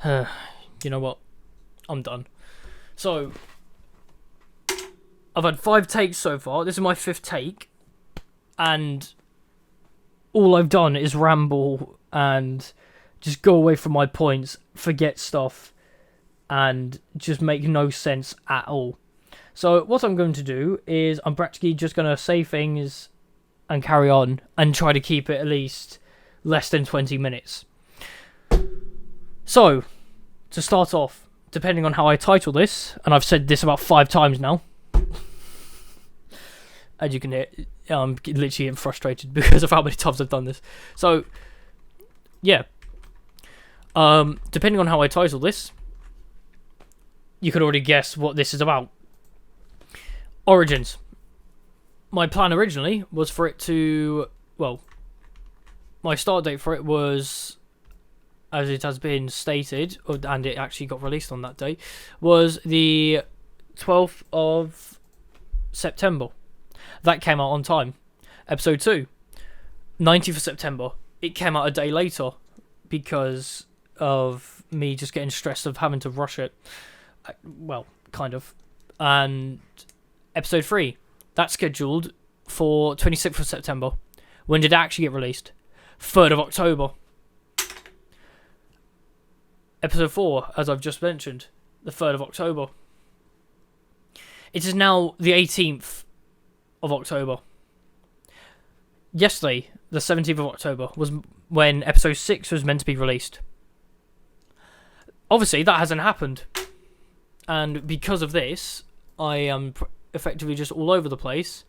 You know what? I'm done. So, I've had 5 takes so far. This is my 5th take. And all I've done is ramble and just go away from my points, forget stuff, and just make no sense at all. So what I'm going to do is I'm practically just going to say things and carry on and try to keep it at least less than 20 minutes. So, to start off, depending on how I title this, and I've said this about 5 times now, as you can hear, I'm literally getting frustrated because of how many times I've done this. So, yeah. Depending on how I title this, you could already guess what this is about. Origins. My plan originally was for it to... Well, my start date for it was, as it has been stated, and it actually got released on that day, was the 12th of September. That came out on time. Episode 2, 19th of September. It came out a day later because of me just getting stressed of having to rush it. Well, kind of. And episode 3, that's scheduled for 26th of September. When did it actually get released? 3rd of October. Episode 4, as I've just mentioned, the 3rd of October. It is now the 18th of October. Yesterday, the 17th of October, was when episode 6 was meant to be released. Obviously, that hasn't happened. And because of this, I am effectively just all over the place.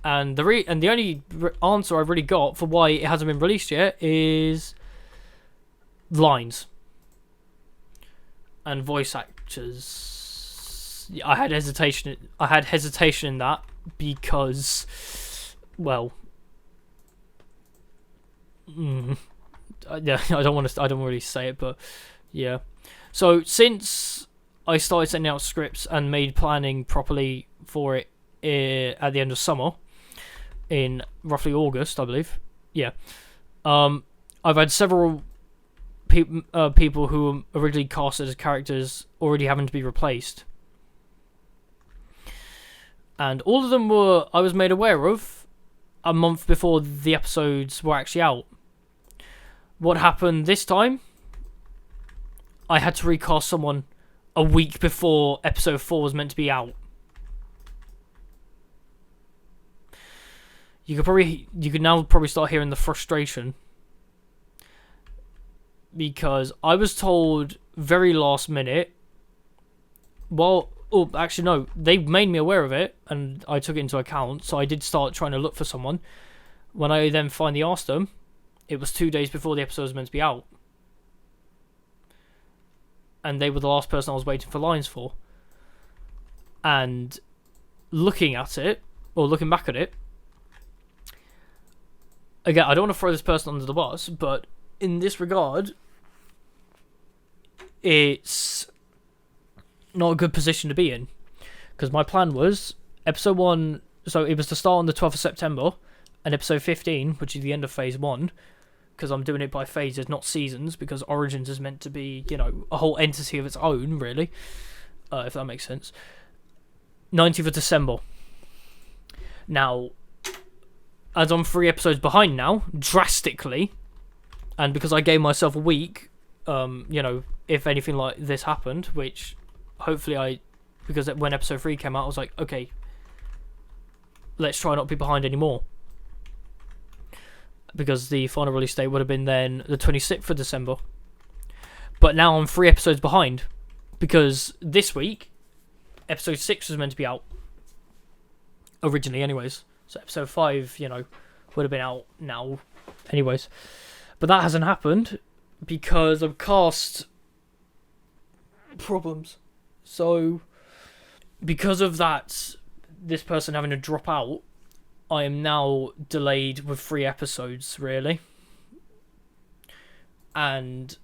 And the only answer I've really got for why it hasn't been released yet is lines and voice actors. I had hesitation in that because, well, yeah, I don't really say it, but yeah. So since I started sending out scripts and made planning properly for it at the end of summer, in roughly August, I believe. Yeah. I've had several people who were originally casted as characters already having to be replaced. And all of them I was made aware of a month before the episodes were actually out. What happened this time? I had to recast someone a week before episode 4 was meant to be out. You could now probably start hearing the frustration, because I was told very last minute. Well, actually no, they made me aware of it, and I took it into account. So I did start trying to look for someone. When I then finally asked them, it was 2 days before the episode was meant to be out, and they were the last person I was waiting for lines for. And looking back at it. Again, I don't want to throw this person under the bus, but in this regard, it's not a good position to be in. Because my plan was, episode 1, so it was to start on the 12th of September, and episode 15, which is the end of phase 1, because I'm doing it by phases, not seasons, because Origins is meant to be, a whole entity of its own, really, if that makes sense. 19th of December. Now, as I'm 3 episodes behind now, drastically, and because I gave myself a week, if anything like this happened, which hopefully because when episode 3 came out, I was like, okay, let's try not to be behind anymore. Because the final release date would have been then the 26th of December. But now I'm 3 episodes behind, because this week, episode 6 was meant to be out. Originally, anyways. So episode 5, would have been out now, anyways. But that hasn't happened because of cast problems. So, because of that, this person having to drop out, I am now delayed with 3 episodes, really. And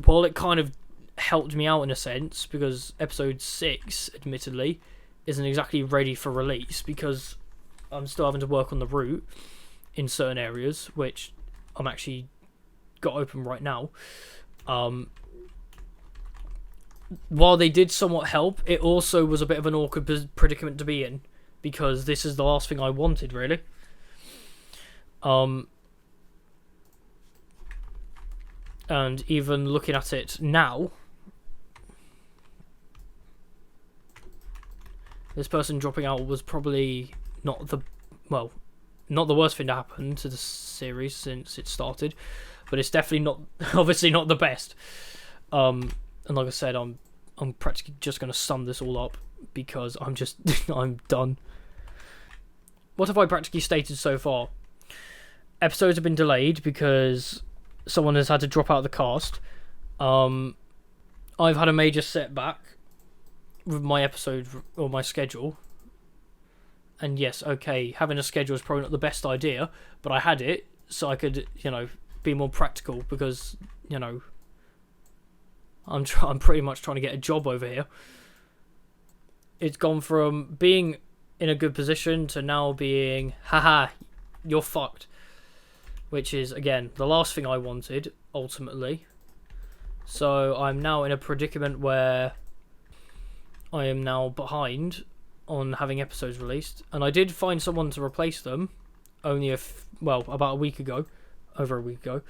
while it kind of helped me out in a sense, because episode 6, admittedly, isn't exactly ready for release, because I'm still having to work on the route in certain areas, which I'm actually got open right now. While they did somewhat help, it also was a bit of an awkward predicament to be in, because this is the last thing I wanted, really. And even looking at it now, this person dropping out was probably not the worst thing to happen to the series since it started, but it's definitely not, obviously not the best. And like I said, I'm practically just going to sum this all up because I'm just I'm done. What have I practically stated so far? Episodes have been delayed because someone has had to drop out of the cast. I've had a major setback with my episode or my schedule. And yes, okay, having a schedule is probably not the best idea, but I had it so I could, be more practical because, I'm pretty much trying to get a job over here. It's gone from being in a good position to now being, haha, you're fucked. Which is, again, the last thing I wanted, ultimately. So I'm now in a predicament where I am now behind on having episodes released. And I did find someone to replace them only about a week ago. Over a week ago.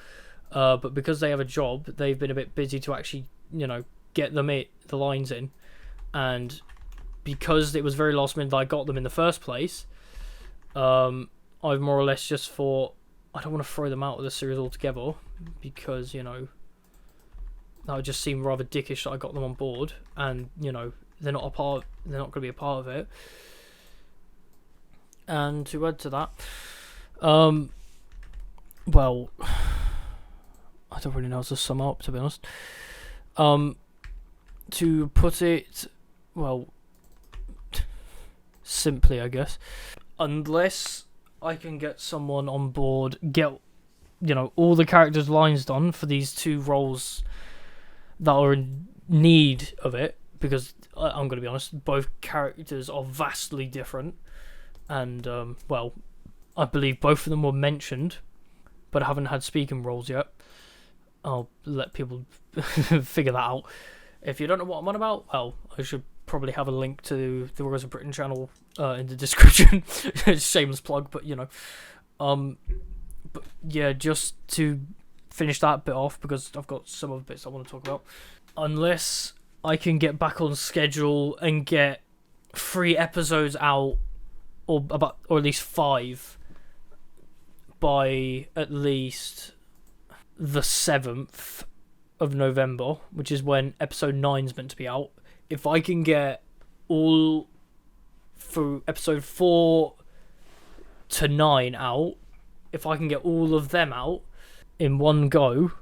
But because they have a job, they've been a bit busy to actually, get the lines in. And because it was very last minute that I got them in the first place, I've more or less just thought, I don't want to throw them out of the series altogether because, that would just seem rather dickish that I got them on board and, they're not going to be a part of it. And to add to that, I don't really know how to sum up, to be honest. To put it, simply, I guess, unless I can get someone on board, get, all the characters' lines done for these two roles that are in need of it, because I'm going to be honest, both characters are vastly different, and, I believe both of them were mentioned, but I haven't had speaking roles yet. I'll let people figure that out. If you don't know what I'm on about, I should probably have a link to the Rose of Britain channel in the description. Shameless plug, but but yeah, just to finish that bit off because I've got some other bits I want to talk about. Unless I can get back on schedule and get 3 episodes out, or at least 5 by at least the 7th of November, which is when episode 9 is meant to be out. If I can get all through episode 4 to 9 out, if I can get all of them out in one go,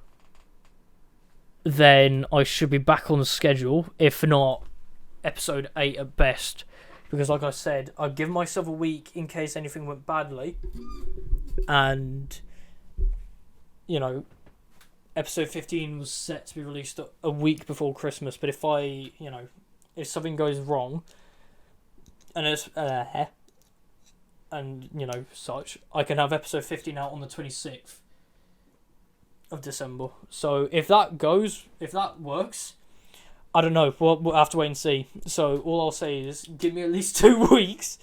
then I should be back on the schedule. If not, episode 8 at best. Because like I said, I'd give myself a week in case anything went badly. And, episode 15 was set to be released a week before Christmas, but if if something goes wrong, and such, I can have episode 15 out on the 26th of December. So if that works, I don't know, we'll have to wait and see. So all I'll say is, give me at least 2 weeks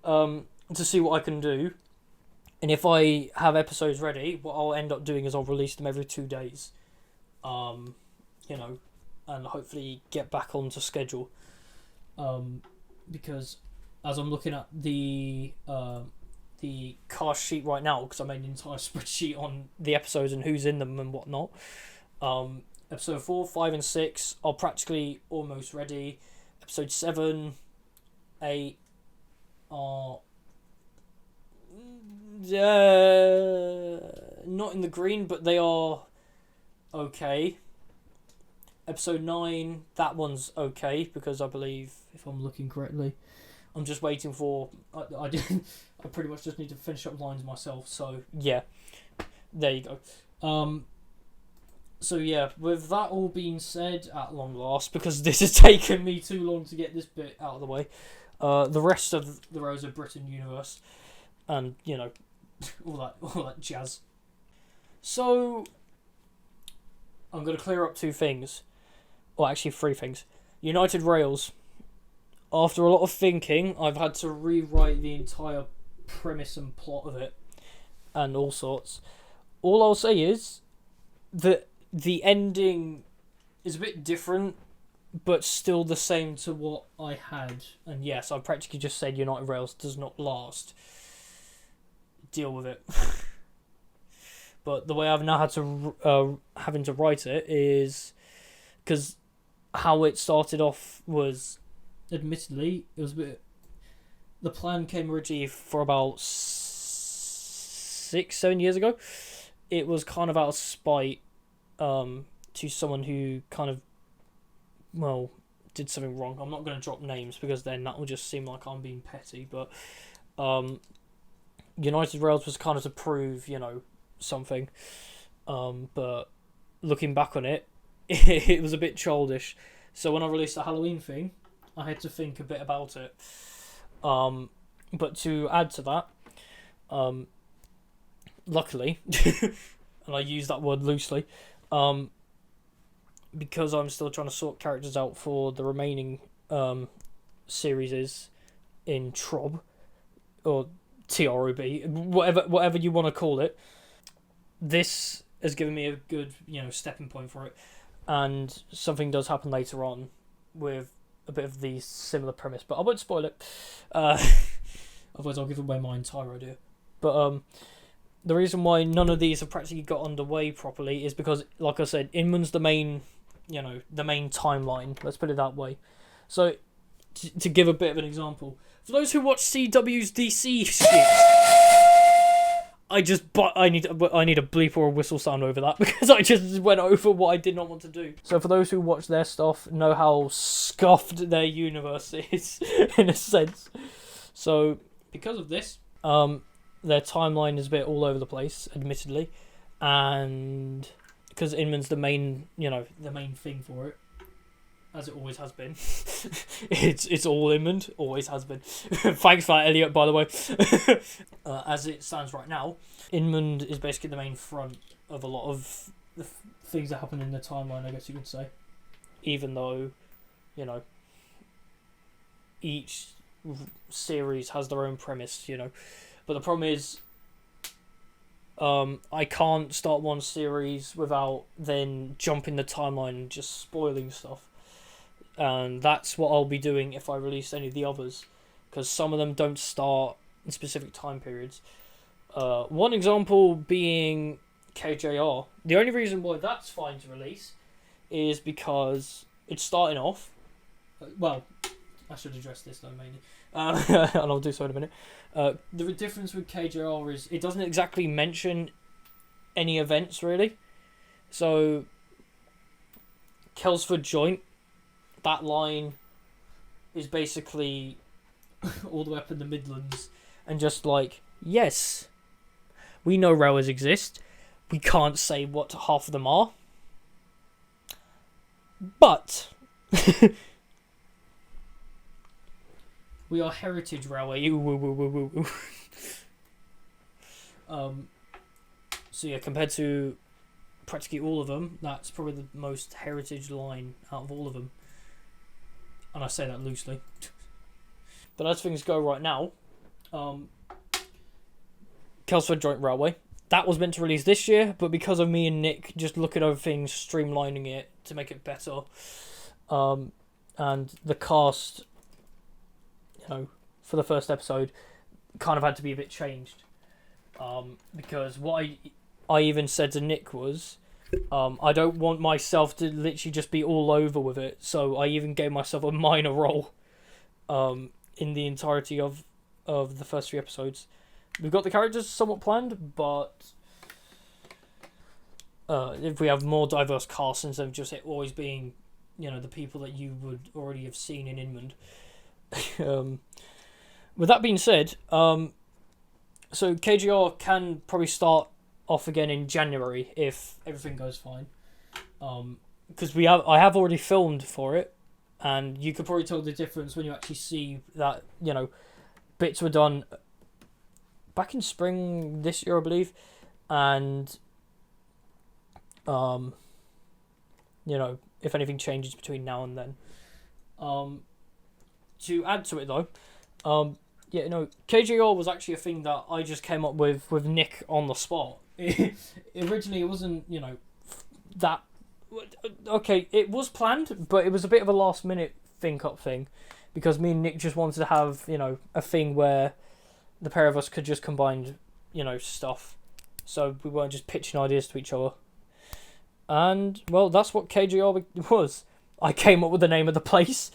to see what I can do. And if I have episodes ready, what I'll end up doing is I'll release them every 2 days. And hopefully get back onto schedule. Because as I'm looking at the cast sheet right now, because I made an entire spreadsheet on the episodes and who's in them and whatnot. Episode 4, 5 and 6 are practically almost ready. Episode 7, 8 are not in the green, but they are okay. Episode 9, that one's okay, because I believe, if I'm looking correctly, I'm just waiting for... I pretty much just need to finish up lines myself, so yeah. There you go. So yeah, with that all being said, at long last, because this has taken me too long to get this bit out of the way, the rest of the Rose of Britain universe, and, all that jazz. So, I'm going to clear up two things. Well, actually, three things. United Rails. After a lot of thinking, I've had to rewrite the entire premise and plot of it, and all sorts. All I'll say is that the ending is a bit different, but still the same to what I had. And yes, I practically just said United Rails does not last. Deal with it. But the way I've now had to having to write it is because how it started off was, admittedly, it was a bit. The plan came originally for about 6-7 years ago. It was kind of out of spite to someone who kind of, well, did something wrong. I'm not going to drop names because then that will just seem like I'm being petty. But United Rails was kind of to prove, something. But looking back on it, it was a bit childish. So when I released the Halloween thing, I had to think a bit about it. But to add to that, luckily, and I use that word loosely, because I'm still trying to sort characters out for the remaining series in Trob, or TROB, whatever you want to call it. This has given me a good, stepping point for it, and something does happen later on with a bit of the similar premise, but I won't spoil it. Otherwise, I'll give away my entire idea. But the reason why none of these have practically got underway properly is because, like I said, Inman's the main, the main timeline. Let's put it that way. So, to give a bit of an example, for those who watch CW's DC skits, I need a bleep or a whistle sound over that because I just went over what I did not want to do. So for those who watch their stuff, know how scuffed their universe is in a sense. So because of this, their timeline is a bit all over the place, admittedly, and because Inman's the main, the main thing for it, as it always has been. It's all Inman, always has been. Thanks for that, Elliot, by the way. As it stands right now, Inman is basically the main front of a lot of the things that happen in the timeline, I guess you could say. Even though, each series has their own premise, But the problem is, I can't start one series without then jumping the timeline and just spoiling stuff. And that's what I'll be doing if I release any of the others, because some of them don't start in specific time periods. One example being KJR. The only reason why that's fine to release is because it's starting off. Well, I should address this though mainly, and I'll do so in a minute. The difference with KJR is it doesn't exactly mention any events really. So, Kelsford Joint, that line is basically all the way up in the Midlands, and just like, yes, we know railways exist. We can't say what half of them are, but we are Heritage Railway. So yeah, compared to practically all of them, that's probably the most heritage line out of all of them. And I say that loosely. But as things go right now, Kelsford Joint Railway, that was meant to release this year, but because of me and Nick just looking over things, streamlining it to make it better, and the cast, for the first episode, kind of had to be a bit changed. Because what I even said to Nick was, I don't want myself to literally just be all over with it, so I even gave myself a minor role in the entirety of the first 3 episodes. We've got the characters somewhat planned, but if we have more diverse casts instead of just it always being, the people that you would already have seen in Inman. With that being said, so KGR can probably start off again in January if everything goes fine. Because I have already filmed for it, and you could probably tell the difference when you actually see that, bits were done back in spring this year, I believe, and if anything changes between now and then. To add to it though, KJR was actually a thing that I just came up with Nick on the spot. Originally, it wasn't, that. Okay, it was planned, but it was a bit of a last minute think up thing, because me and Nick just wanted to have, a thing where the pair of us could just combine, stuff, so we weren't just pitching ideas to each other. And well, that's what KJR was. I came up with the name of the place.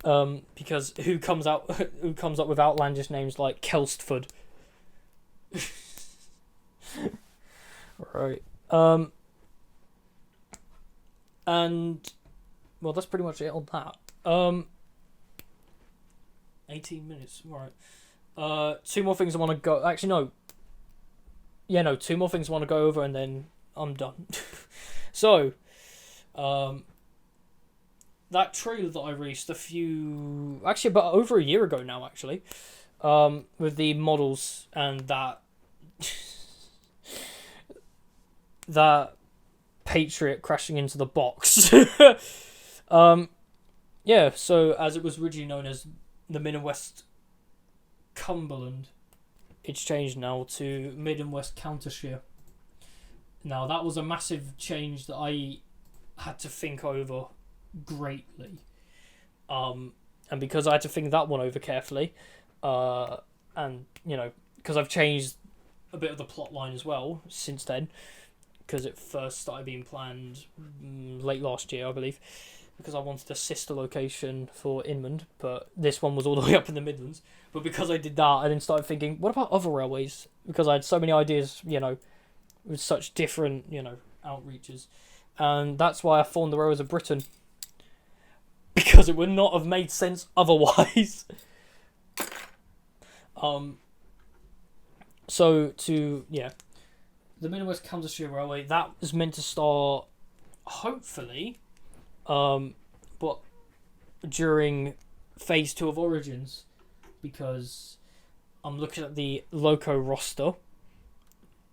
Because who comes up with outlandish names like Kelstford? Right. And well, that's pretty much it on that. 18 minutes. Right. Two more things I want to go. Actually, no. Yeah, no. Two more things I want to go over, and then I'm done. So, that trailer that I released about over a year ago now, actually, with the models and that Patriot crashing into the box. Yeah, so as it was originally known as the Mid and West Cumberland, it's changed now to Mid and West Countershire. Now, that was a massive change that I had to think over greatly, and because I had to think that one over carefully, and because I've changed a bit of the plot line as well since then, because it first started being planned late last year, I believe, because I wanted a sister location for Inland, but this one was all the way up in the Midlands. But because I did that, I then started thinking, what about other railways? Because I had so many ideas, with such different, outreaches, and that's why I formed the Railways of Britain. Because it would not have made sense otherwise. So the Mid and West Countershire Railway, that is meant to start, hopefully, but during phase 2 of Origins, because I'm looking at the loco roster,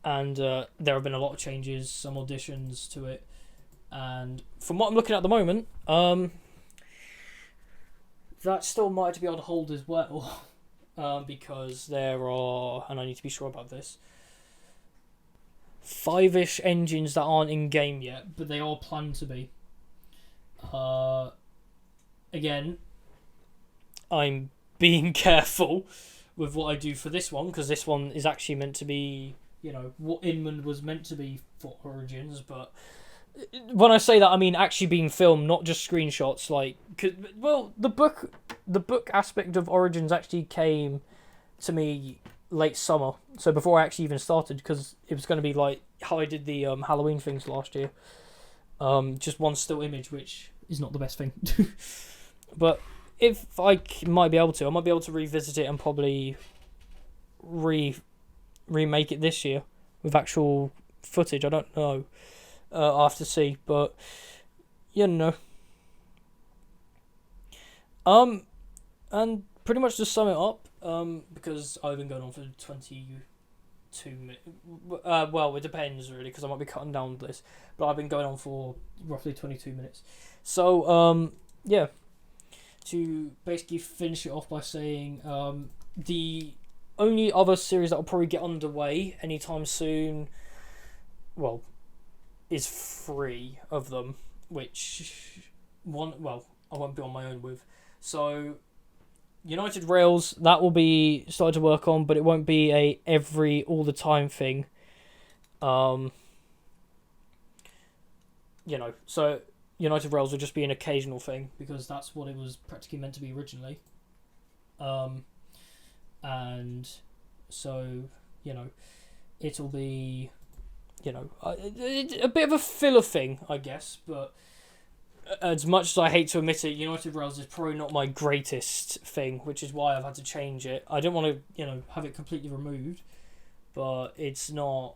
and there have been a lot of changes, some auditions to it, and from what I'm looking at the moment, that still might be on hold as well, because there are, and I need to be sure about this, 5-ish engines that aren't in game yet, but they are planned to be. Again, I'm being careful with what I do for this one, because this one is actually meant to be, what Inman was meant to be for Origins, but when I say that, I mean actually being filmed, not just screenshots. The book aspect of Origins actually came to me late summer, so before I actually even started, because it was going to be like how I did the Halloween things last year. Just one still image, which is not the best thing. But if I might be able to revisit it and probably remake it this year with actual footage. I don't know. I'll have to see, but And pretty much to sum it up, because I've been going on for 22 minutes. Well, it depends really, because I might be cutting down this, but I've been going on for roughly 22 minutes. So, to basically finish it off by saying, the only other series that will probably get underway anytime soon, is 3 of them, which I won't be on my own with. So, United Rails, that will be started to work on, but it won't be a all the time thing. So United Rails will just be an occasional thing, because that's what it was practically meant to be originally. And so, it'll be, a bit of a filler thing, I guess, but as much as I hate to admit it, United Rails is probably not my greatest thing, which is why I've had to change it. I don't want to, have it completely removed, but it's not.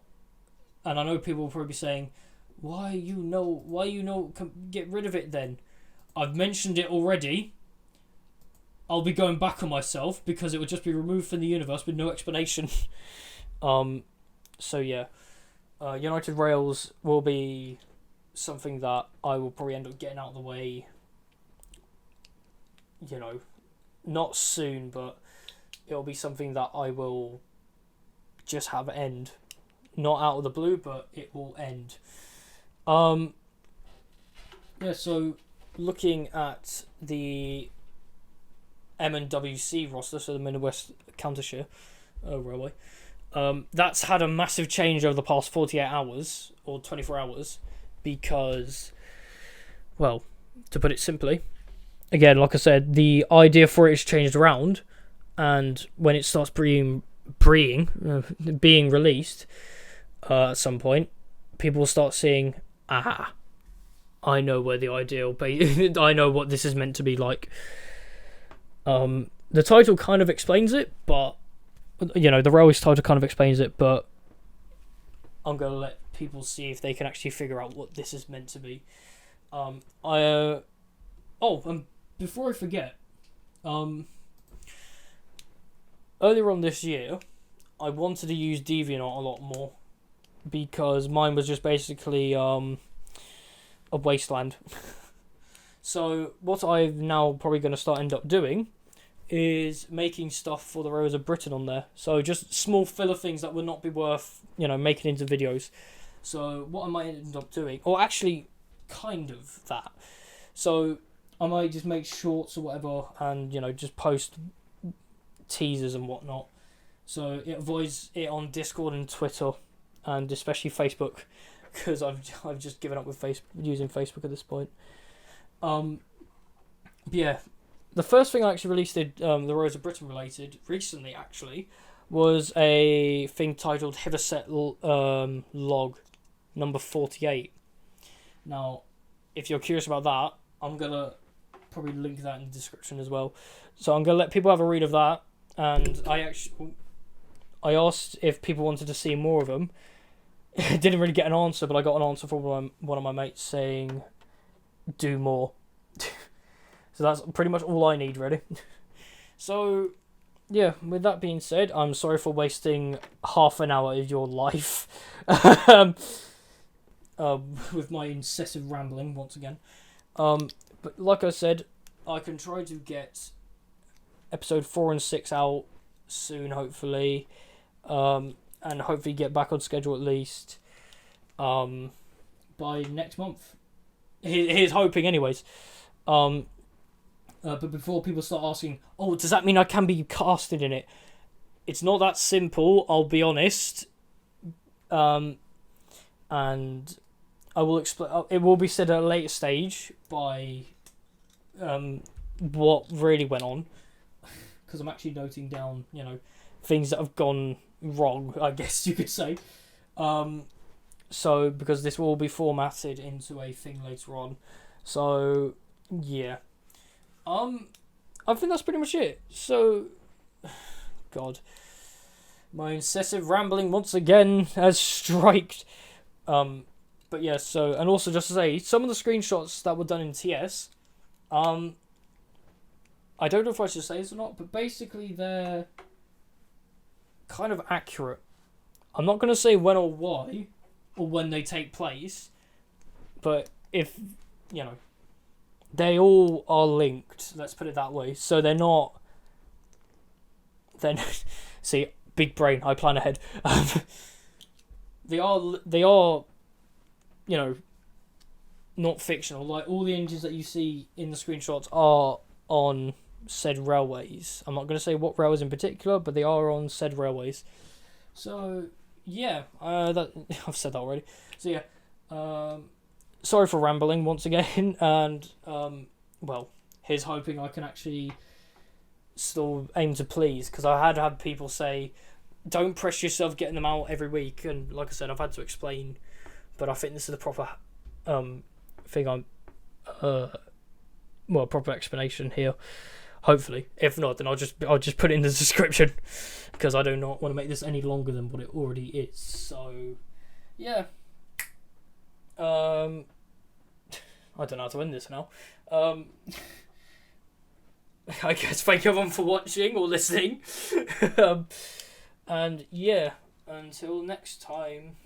And I know people will probably be saying, why get rid of it then? I've mentioned it already. I'll be going back on myself, because it would just be removed from the universe with no explanation. So yeah, United Rails will be something that I will probably end up getting out of the way, you know, not soon, but it'll be something that I will just have end. Not out of the blue, but it will end. Yeah, so looking at the M&WC roster, so the Midwest Countershare Railway, that's had a massive change over the past 48 hours, or 24 hours, because, well, to put it simply, again, like I said, the idea for it has changed around, and when it starts being released at some point, people will start seeing, aha, I know where the I know what this is meant to be like. The title kind of explains it, but, you know, the Railways title kind of explains it, but I'm going to let people see if they can actually figure out what this is meant to be. And before I forget, earlier on this year, I wanted to use DeviantArt a lot more, because mine was just basically a wasteland. So what I'm now probably going to end up doing is making stuff for the Rose of Britain on there. So just small filler things that would not be worth, you know, making into videos. So what I might end up doing, or actually kind of that. So I might just make shorts or whatever, and, you know, just post teasers and whatnot. So it avoids it on Discord and Twitter, and especially Facebook, because I've just given up with using Facebook at this point. Yeah, the first thing I actually released, the Rose of Britain related recently, actually, was a thing titled Hitherset log number 48. Now, if you're curious about that, I'm gonna probably link that in the description as well. So I'm gonna let people have a read of that, and I asked if people wanted to see more of them. Didn't really get an answer, but I got an answer from one of my mates saying, do more. So that's pretty much all I need, really. So, yeah, with that being said, I'm sorry for wasting half an hour of your life with my incessant rambling, once again. But like I said, I can try to get episode 4 and 6 out soon, hopefully. And hopefully get back on schedule at least by next month. Here's hoping, anyways. But before people start asking, oh, does that mean I can be casted in it? It's not that simple, I'll be honest. And I will explain. It will be said at a later stage by what really went on, because I'm actually noting down, you know, things that have gone wrong, I guess you could say. So because this will be formatted into a thing later on. So yeah. I think that's pretty much it. So, God, my incessive rambling once again has striked. But yeah, so, and also just to say, some of the screenshots that were done in TS, I don't know if I should say this or not, but basically they're kind of accurate. I'm not going to say when or why, or when they take place, but if, you know, they all are linked, let's put it that way. So they're not... Then, see, big brain, I plan ahead. They are, you know, not fictional. Like, all the engines that you see in the screenshots are on said railways. I'm not going to say what railways in particular, but they are on said railways. So, yeah, I've said that already. So, yeah, sorry for rambling once again, and, well, here's hoping I can actually still aim to please, because I had people say, don't press yourself getting them out every week, and like I said, I've had to explain, but I think this is the proper thing proper explanation here, hopefully. If not, then I'll just put it in the description, because I do not want to make this any longer than what it already is. So, yeah. I don't know how to end this now. I guess thank everyone for watching or listening. And yeah, until next time.